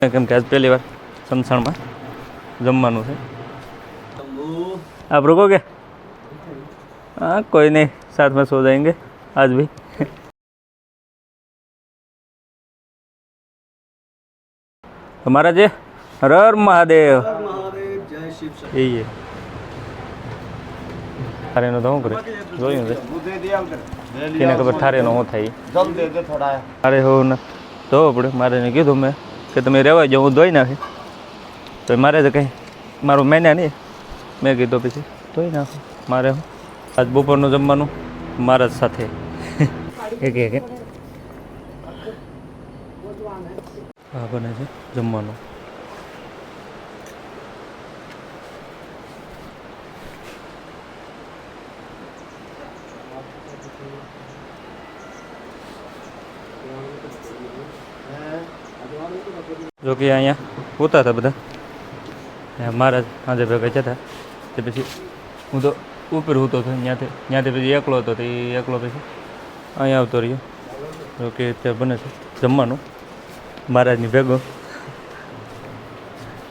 કેમ કે આજ પહેલી વાર સમસાણમાં જમવાનું છે। आप रुकोगे? हाँ कोई नहीं, साथ में सो जाएंगे आज भी। हमारा जी हर हर महादेव। यही है थारे नो तो करे જોયું છે એને ખબર થારે નો હું થાય જલ દે દે થોડા અરે હો ન તો આપણે મારે ને કીધું મેં કે તમે રહેવા જાવ હું ધોઈ નાખી તો મારે તો કંઈ મારું મેન્યા નહીં મેં કીધું પછી ધોઈ નાખું મારે હું આજ બપોરનું જમવાનું મારા જ સાથે એક એક હા બને છે જમવાનું। जो कि अँ होता था बधा महाराज आज भेगा जता पी हूँ तो ऊपर होतो था ત્યાં પછી એકલો હતો તો એ એકલો પછી અહીંયા આવતો રહ્યો। જો કે ત્યાં બને છે જમવાનું મહારાજની ભેગો।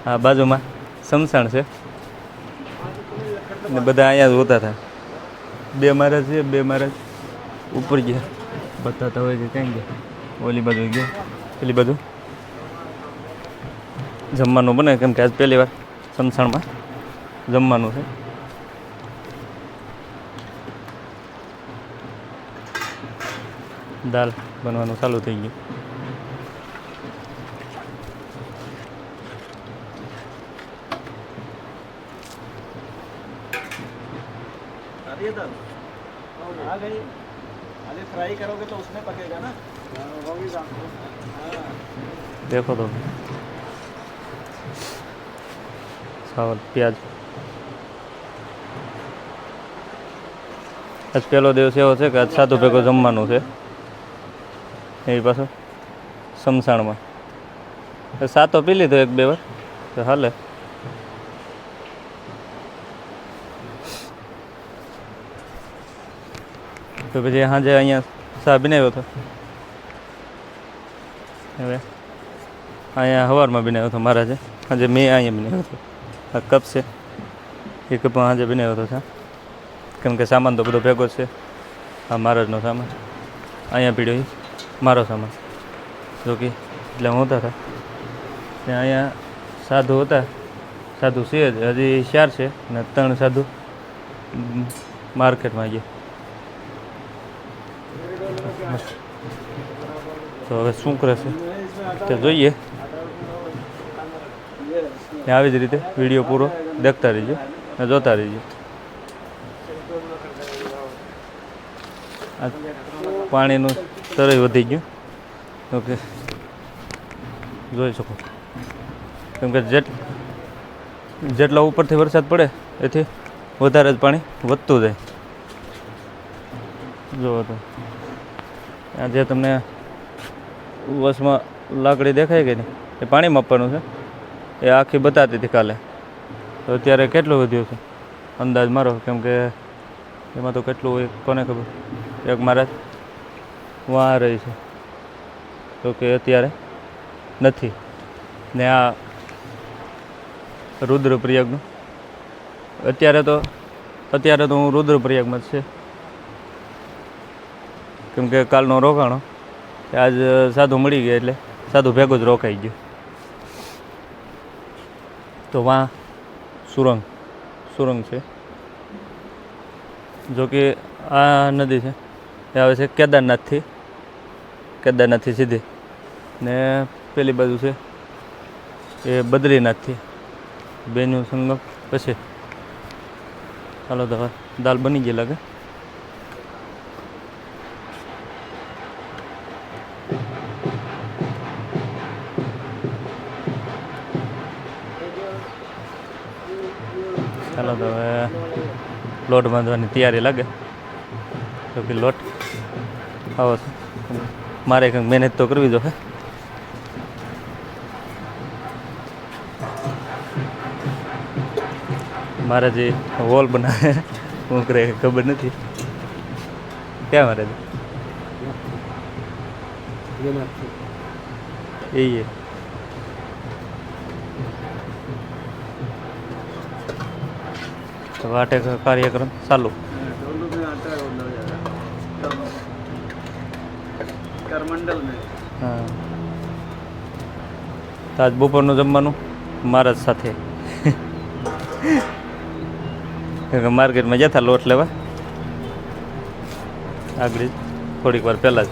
આ બાજુમાં સમસાણ છે ને બધા અહીંયા જ હોતા હતા। બે મહારાજ છે, બે મહારાજ ઉપર ગયા બતાતા હોય કે ક્યાં ગયા ઓલી બાજુ ગયા પેલી બાજુ જમવાનું બને કેમ કે આજ પહેલી વાર સમસાણમાં જમવાનું છે। દાલ બનવાનું ચાલુ થઈ ગયું। आ गई अरे फ्राई करोगे तो उसमें पकेगा ना वो भी देखो तो चावल प्याज आज पहलो दिवस एवो छे कि आज सादू भेगो जमवानुं छे ए पाछो समसाणमां सातो पी लीधो एक बे वार तो हाले। तो પછી સાંજે અહીંયા ચા બનાવ્યો હતો હવે અહીંયા સવારમાં બનાવ્યો હતો મહારાજે સાંજે મેં અહીંયા બનાવ્યો હતો। આ કપ છે એ કપમાં સાંજે બનાવ્યો હતો ચા કેમ કે સામાન તો બધો ભેગો છે। આ મહારાજનો સામાન અહીંયા પીડ્યો એ મારો સામાન જો કે એટલે હું હોતા હતા ત્યાં અહીંયા સાધુ હતા સાધુ છે જ હજી 4 છે ને 3 સાધુ માર્કેટમાં ગયા। તો હવે શું કરે છે તે જોઈએ। આવી જ રીતે વિડીયો પૂરો દેખતા રહીજો ને જોતા રહીજો। આ પાણીનું સ્તર વધી ગયું ઓકે જોઈ શકો કેમ કે જેટલા ઉપરથી વરસાદ પડે એથી વધારે જ પાણી વધતું જાય। જુઓ તો આ જે તમને વસમાં લાકડી દેખાય કે નહીં એ પાણી માપવાનું છે એ આખી બતાતી હતી કાલે તો અત્યારે કેટલું વધ્યું છે અંદાજ મારો કેમ કે એમાં તો કેટલું હોય કોને ખબર। એક મહારાજ વहाँ રહી છે તો કે અત્યારે નથી ને આ રુદ્રપ્રયાગનું અત્યારે તો હું રુદ્રપ્રયાગમાં જ છે કેમ કે કાલનો રોકાણો આજ સાધુ મળી ગયા એટલે સાધુ ભેગો જ રોકાઈ ગયો। તો વાં સુરંગ છે જો કે આ નદી છે એ આવે છે કેદારનાથથી સીધી ને પેલી બાજુ છે એ બદ્રીનાથથી બેનું સંગમ પછી ચાલો તો દાલ બની ગઈ લાગે। ચાલો તો હવે લોટ બાંધવાની તૈયારી લાગે તો કે લોટ આવો છે મારે કંઈક મહેનત તો કરવી જોઈએ। મારા જે વોલ બનાવે હું કરે ખબર નથી ક્યાં મારે એ તો વાટે કાર્યક્રમ ચાલુ. डोलू में आता है वो लोग ज़्यादा करमंडल में હા તો આજ બપોરનું જમવાનું મારા જ સાથે માર્કેટમાં જતા લોટ લેવા આગળ થોડીક વાર પહેલાં જ.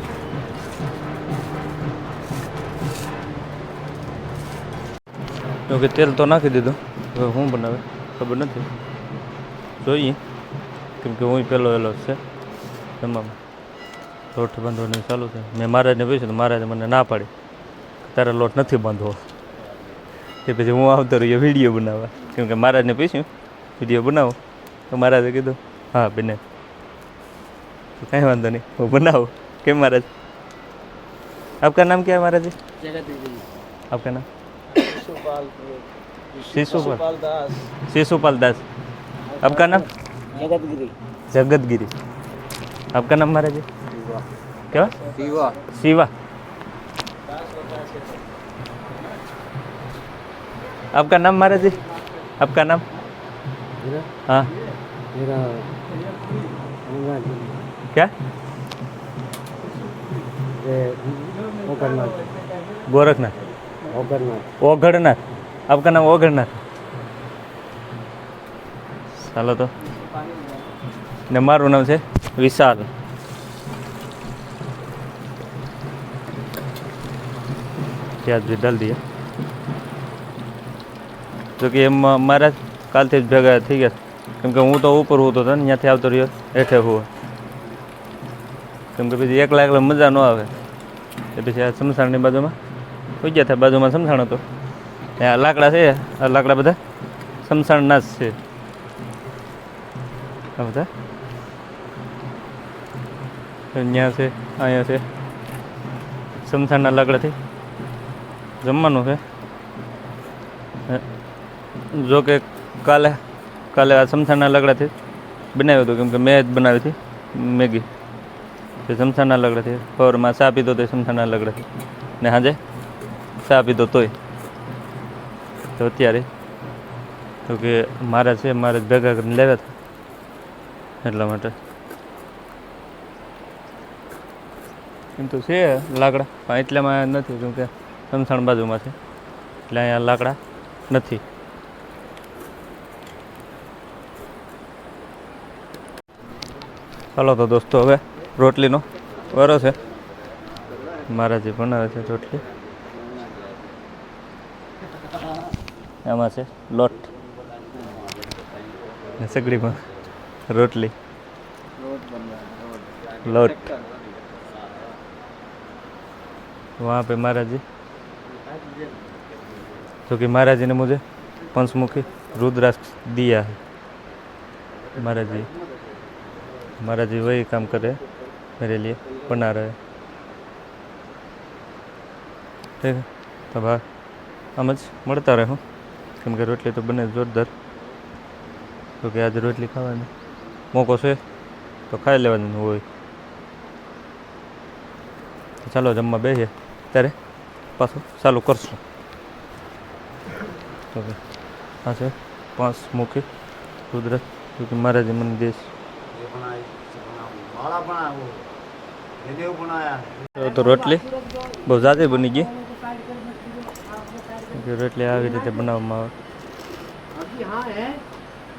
જોકે તેલ તો નાખી દીધું, હવે શું બનાવે ખબર નથી, જોઈએ. કેમ કે હું પહેલો વહેલો છે જમવામાં. લોટ બાંધવાનું ચાલુ છે. મેં મહારાજને પૂછ્યું તો મહારાજે મને ના પાડી, તારે લોટ નથી બાંધવો. એ પછી હું આવતો રહ્યો વિડીયો બનાવવા. કેમ કે મહારાજને પૂછ્યું વિડીયો બનાવો, તો મહારાજે કીધું હા બને. तो कहीं वांधो नहीं, वो बनाओ. क्या महाराज, आपका नाम क्या है महाराज जी? आपका नाम? शिशुपाल दास शिशुपाल दास. आपका नाम? जगतगिरी जगतगिरी. आपका नाम महाराज जी क्या? दीवा शिवा. आपका नाम महाराज जी? आपका नाम? हाँ क्या? गोरखनाथ. ओगढ़नाथ. आपका नाम ओगढ़नाथ. ચાલો તો. ને મારું નામ છે વિશાલ. प्याज भी डाल दिया. જો કે એમ મારા કાલથી જ ભેગા થઈ ગયા. કેમ કે હું તો ઉપર હોતો હતો ને, ત્યાંથી આવતો રહ્યો હેઠે હોવા. કેમ કે પછી એકલા એકલા મજા ન આવે. એ પછી આ સમસાણની બાજુમાં હોઈ ગયા હતા. બાજુમાં સમસાણ હતો. ત્યાં લાકડા છે, આ લાકડા બધા સમસાણના જ છે આ બધા. અહીંયા છે, અહીંયા છે. સમસાણના લાકડાથી જમવાનું છે. જો કે કાલે આ સમસાણના લાકડાથી બનાવ્યું હતું. કેમ કે મેં જ બનાવી હતી મેગી. તે સમસાણના લાકડાથી. સવારમાં ચા પીધો તો સમસાણના લાકડાથી, ને સાંજે ચા પીધો તોય. તો અત્યારે તો કે મારા છે, મારે ભેગા કરીને લેવા હતા એટલા માટે. એમ તો છે લાકડા, પણ એટલામાં નથી. કેમ કે સમસાણ બાજુમાં છે એટલે અહીંયા લાકડા નથી. ચાલો તો દોસ્તો, હવે રોટલીનો વારો છે. મહારાજી બનાવે છે રોટલી. આમાં છે લોટ ને સગડીમાં રોટલી. लोट. वहाँ पे महाराज जी, जो कि महाराज जी ने मुझे पंचमुखी रुद्राक्ष दिया है. महाराज जी वही काम कर रहे हैं मेरे लिए, बना रहे हैं. ठीक है, तब आम ज મળતા રહું. કેમ કે રોટલી તો બને જોરદાર. તો કે આજે રોટલી ખાવાની મોકો છે તો ખાઈ લેવાનું હોય. ચાલો જમવા બેસીએ, ત્યારે પાછું ચાલુ કરશું. તો આ છે 5 મુખી રુદ્રાક્ષ, जो कि महाराज जी मन देश. तो रोटली बहुत ज़्यादा बनी गई. रोटली આવી રીતે બનાવવામાં આવે.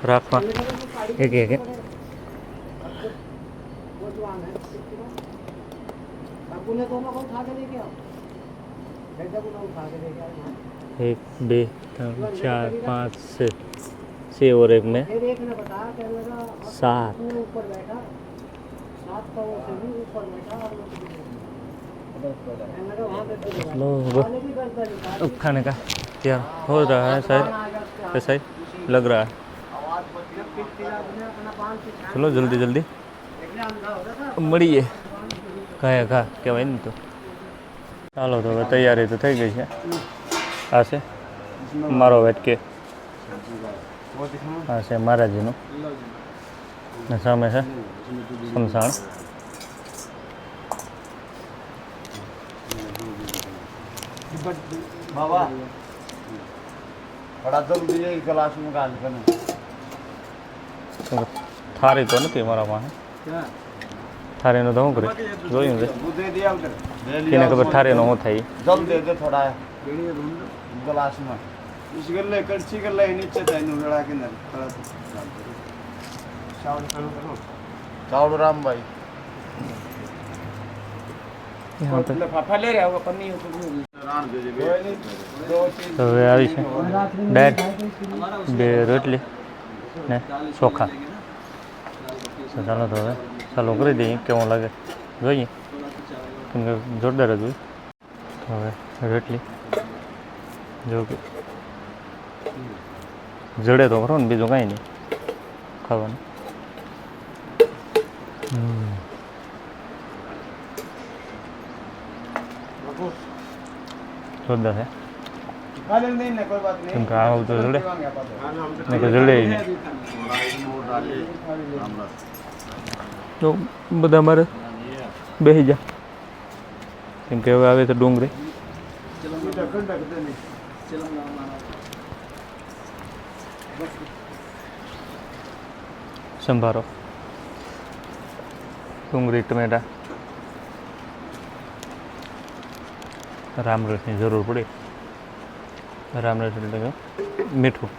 રાખવા એક એક एक 2 3 4 5 6 और एक में 7. अब खाने का तैयार हो रहा है शायद, ऐसा ही लग रहा है. चलो जल्दी जल्दी મળીએ. કયા ઘા કહેવાય ને. તો ચાલો તો હવે તૈયારી તો થઈ ગઈ છે. આ છે મારો વેટકે, આ છે મહારાજીનું, ને સામે છે શમશાન. बाबा बड़ा जल्दी गिलास में गाल करना. થારી તો નથી મારા પાસે. क्या થારીનું તો શું કરે જોયું છે दे दिया उधर એને ખબર થારીનો શું થાય. जल दे दे थोड़ा गिलास में इस गल्ले कड़छी गल्ले नीचे था इन लड़ा के अंदर थोड़ा चावल चालू करो चावल राम भाई यहाँ पे फाफा ले रहा होगा पन्नी रान दे दे दो चीज તો હવે આવી છે દાળ, 2 રોટલી ને ચોખા. તો ચાલો તો હવે ચાલુ કરી દઈએ કેવું લાગે જોઈએ, કેમ કે જોરદાર જ હોય. તો હવે રોટલી જો કે જડે તો ખરો ને, બીજું કાંઈ નહીં ખાવાનું. જોરદાર છે, खा ले नहीं ना कोई बात नहीं કેમ કે આવું તો જડે ને કે જડે ય નહીં. તો બધા મારે બેસી જા, કેમ કે હવે આવે તો ડુંગળી. સંભારો, ડુંગળી, ટમેટા, રામરસની જરૂર પડી. રામરસ એટલે કે મીઠું.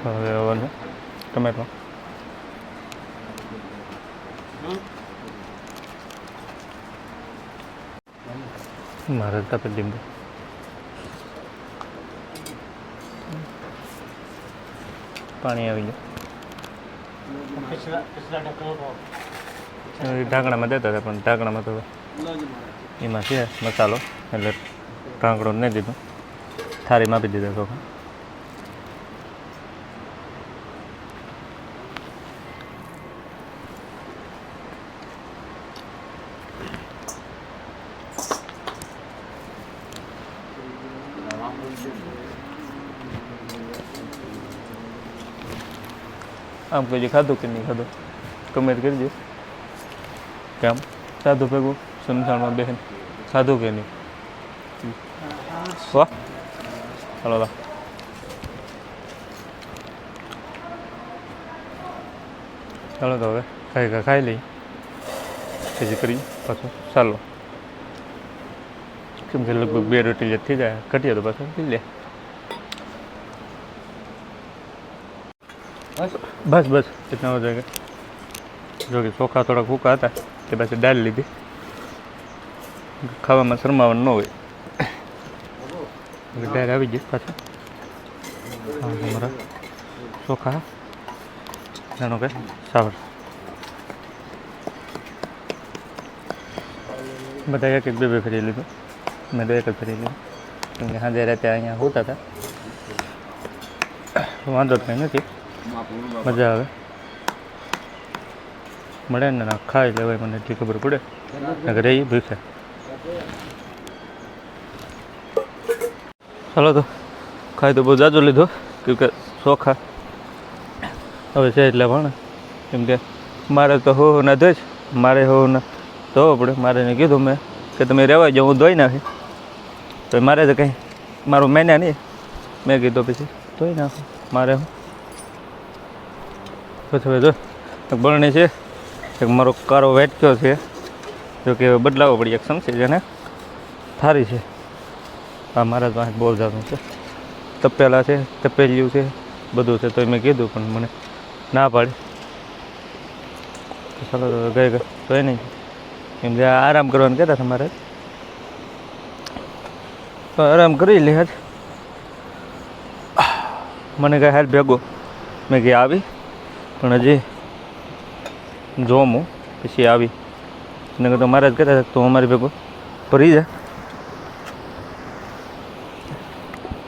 હવે આવવાનું ટમેટો. મારે કાપી લીંબુ. પાણી આવી ગયું. ઢાંકણામાં દેતા હતા પણ ઢાંકણામાં તો એમાં છે મસાલો એટલે ઢાંકણો નહીં દીધું, થાળીમાં આપી દીધા ચોખા. આમ કોઈ ખાધું કે નહીં ખાધું કમેન્ટ કરજો. કેમ સાધુ ભેગું સુનસાણમાં બેન ખાધું કે નહીં? વાહ, ચાલો લા ચાલો તો હવે ખાઈ લઈ પછી કરી પાછું ચાલો, કેમ કે લગભગ 2 રોટી જ થઈ જાય, ઘટીએ તો પાછું પી લે. બસ બસ इतना हो जाएगा. જો કે ચોખા થોડા ભૂકા હતા તે પાછી દાળ લીધી, ખાવામાં શરમાવાનું ન હોય. દાળ આવી ગઈ પાછું. હા અમારા ચોખા જાણો કે સાવર બધા એક 2 ફેરી લીધું. મેં 2 ફેરી લીધું કેમ કે સાંજે રાતે અહીંયા હોતા હતા. વાંધો કંઈ નથી, મજા આવે. મળે ને ખાઈ લેવાય, મને એટલી ખબર પડે નગર એ ભૂખ્યા. ચાલો તો ખાઈ તો બહુ જાજો લીધો, કેમ કે ચોખા હવે છે એટલે પણ કેમ કે મારે તો હો ના ધોઈ, મારે હો ના ધોવો પડે. મારે એને કીધું મેં કે તમે રહેવા જાઓ, હું ધોઈ નાખી. તો મારે તો કંઈ મારું મેન્યા નહીં, મેં કીધું પછી ધોઈ નાખું. મારે હું પછી હવે જો બરણી છે એક મારો કારો વેટક્યો છે, જો કે બદલાવો પડી. એક સમસી છે ને થારી છે. આ મારા પાસે બહુ જાતનું છે, તપેલા છે, તપેલિયું છે, બધું છે. તો મેં કીધું પણ મને ના પાડી. ચાલો તો ગઈ તો એ નહીં, એમ કે આરામ કરવાનું કહેતા હતા મારે, તો આરામ કરી લે. આજ મને કાંઈ હાલ ભેગો મેં કે આવી પણ હજી જોમું પછી આવી. એને તો મારા જ કહેતા હતા તો અમારી ભેગો ભરી જાય.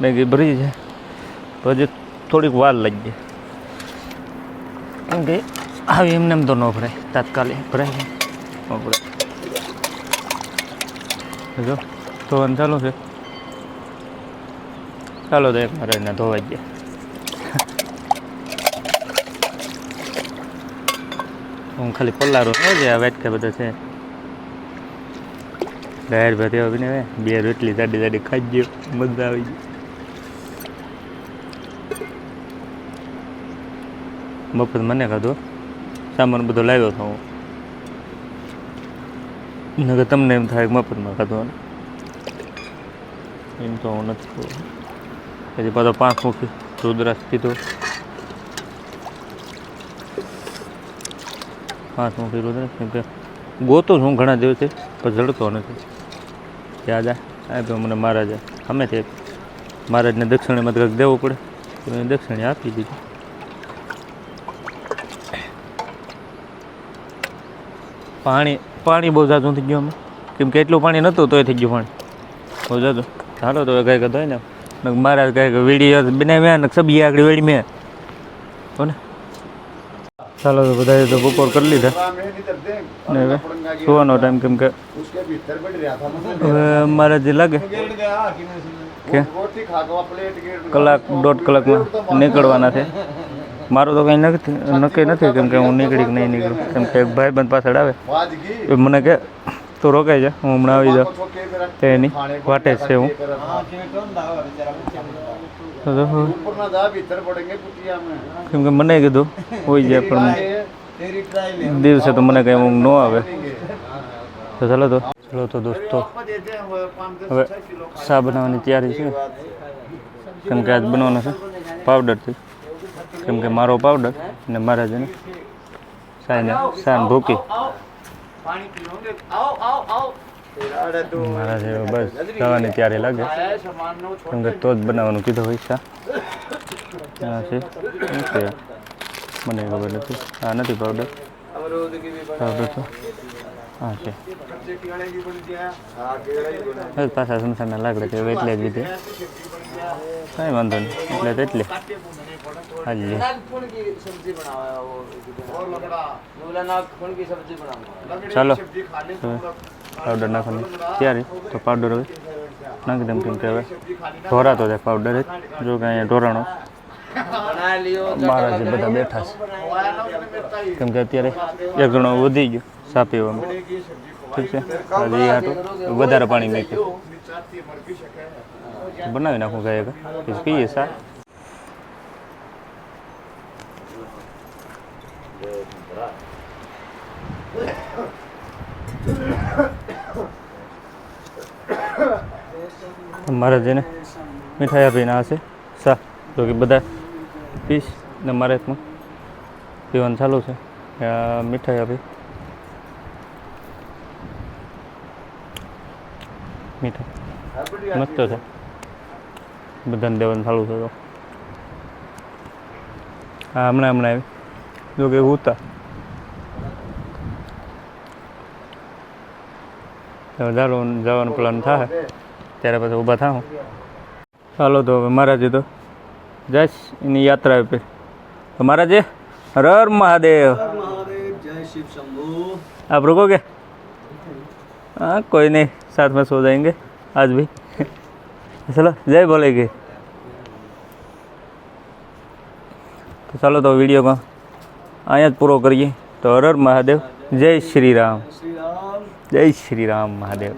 મેં કે ભરી જાય તો હજી થોડીક વાર લાગી જાય, કેમ કે આવી એમને એમ તો ન ભરાય, તાત્કાલિક ભરાય ન ભરાય. જો ધોવાનું ચાલુ છે. ચાલો તો એક મારે એને ધોવાઈ ગયા. હું ખાલી પલારો ન છે આ વાટકા બધા છે દાળ ભાત એવા બને બે રોટલી જાડી જાડી ખાઈ ગયો મજા આવી ગઈ મફત મને ખાધો સામાન બધો લાવ્યો હતો હું નકર તમને એમ થાય મફતમાં ખાધો એમ તો હું નથી ખાવું પછી પાછો 5 મૂકી રુદ્રાક્ષ પીધો 5 મૂકી રુદ્રાક્ષ કેમ કે ગોતો છું ઘણા દિવસથી પણ જડતો નથી યાદ આ તો મને મહારાજે સામેથી મહારાજને દક્ષિણામાં કંઈક દેવું પડે તો મેં દક્ષિણે આપી દીધી પાણી બહુ જાજું થઈ ગયું અમે કેમ કે એટલું પાણી નહોતું તોય થઈ ગયું પાણી બહુ જાજું ચાલો તો કંઈક હતો ને મહારાજ કંઈક વિડીયો બનાવ્યા ને સબ્જી આગળ વેડી મેં હો ને ચાલો તો બધાએ તો બપોર કરી લીધા ને હવે સુવાનો ટાઈમ કેમ કે હવે મારે જે લાગે કે કલાક 1.5 કલાકમાં નીકળવાના છે મારું તો કંઈ નક્કી નથી કેમ કે હું નીકળી કે નહીં નીકળું કેમ કે એક ભાઈબંધ પાછળ આવે એ મને કે તું રોકાઈ જા હું હમણાં આવી જાઉં તો એની વાટે છે હું કેમ કે મને કીધું હોઈ જાય પણ દિવસે તો મને કંઈ ઊંઘ ન આવે તો ચાલો તો દોસ્તો હવે ચા બનાવવાની તૈયારી છે કેમ કે આજ બનાવવાનો છે પાવડરથી કેમ કે મારો પાવડર ને મારા છે ને સાન ભૂકી મારા છે બસ ખાવાની તૈયારી લાગે કેમ કે તો જ બનાવવાનું કીધું હોય ચા આ છે શું છે મને ખબર નથી આ નથી પાવડર તો હા છે પાછા સંસારના લાકડે છે એટલે જ લીધે કાંઈ વાંધો નહીં એટલે હાજી ચાલો પાવડર નાખવાની ત્યારે તો પાવડર હવે નાખી દઉં કેમ કે હવે ઢોરાતો જાય પાવડર જ જો કે અહીંયા ઢોરાણો મારા જે બધા બેઠા છે કેમ કે અત્યારે એક જણો વધી ગયો ચા પીવામાં ઠીક છે હજી એ હાટું વધારે પાણી મૂક્યું બનાવી નાખું ગાય પછી પીએ ચા મારા જેને મીઠાઈ આપીને આ છે ચા તો કે બધા પીસ ને મારે હાથમાં પીવાનું ચાલુ છે મીઠાઈ આપી મીઠાઈ મસ્ત છે બધાને દેવાનું ચાલુ છે તો હા હમણાં આવી જો કે ઉતા જવાનું પ્લાન થાય ત્યારે પછી ઊભા થાઉં ચાલો તો હવે મહારાજે તો જઈશ એની યાત્રા पे तो महाराज हर हर महादेव जय शिव शंभू आप रुकोगे हाँ कोई नहीं साथ में सो जाएंगे आज भी चलो जय बोलेगी तो चलो तो वीडियो को आया पूरा करिए तो हर हर महादेव जय श्री राम जय श्री राम महादेव।